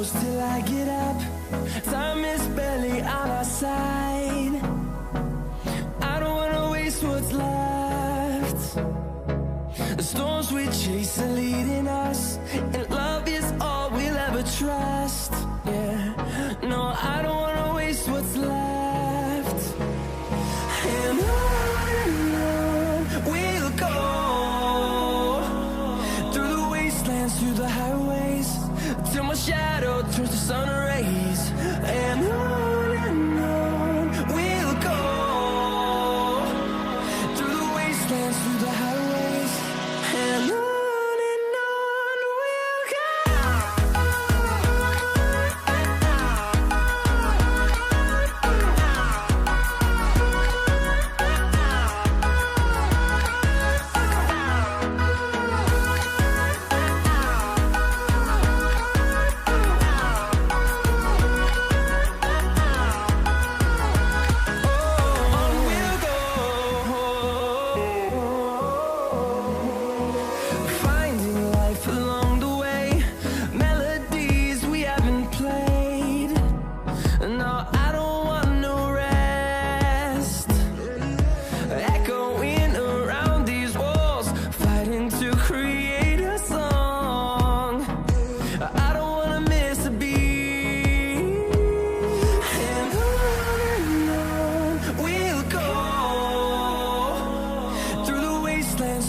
close till I get up. Time is barely on our side. I don't wanna waste what's left. The storms we chase are leading us, and love is all we'll ever trust. Yeah, no, I don't wanna waste what's left. And on we'll go, through the wastelands, through the highways, till my shadow turns to sun rays. And on we'll go, through the wastelands, through the highways, and on we'll go.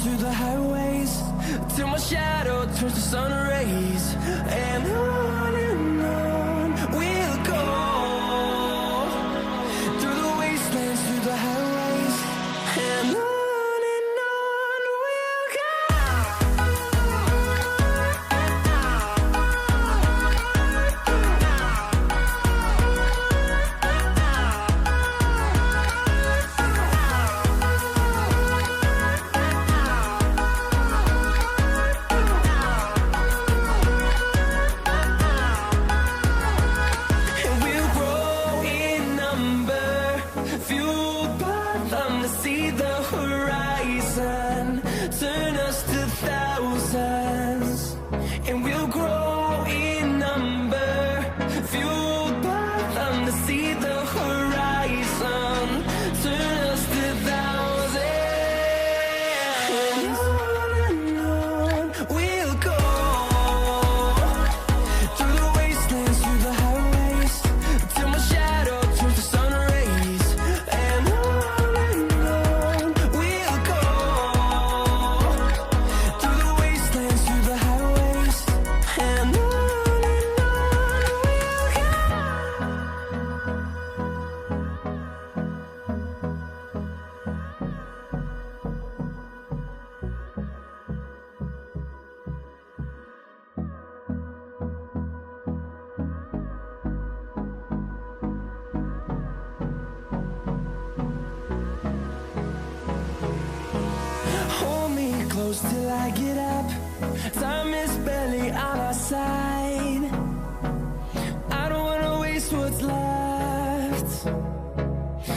Through the highways, till my shadow turns to sun rays. And on we'll go, through the wastelands, through the highways, and on we'll go. See the horizon, turn us to thousands, and we'll grow in number, fueled by them. To see the horizon, turn us to thousands, and on we'll go, through the wastelands, through the highways, till my shadow turns to sun rays. And close till I get up. Time is barely on our side. I don't wanna waste what's left.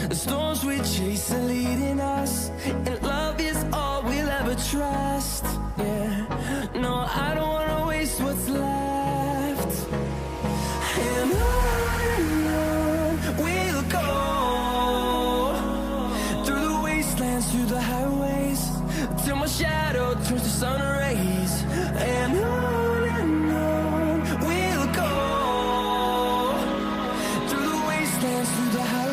The storms we chase are leading us, and love is all we'll ever trust. Yeah, no, I don't wanna waste what's left. And on we'll go, through the wastelands, through the highways, till my shadow turns to sun rays. And on we'll go, through the wastelands, through the highways.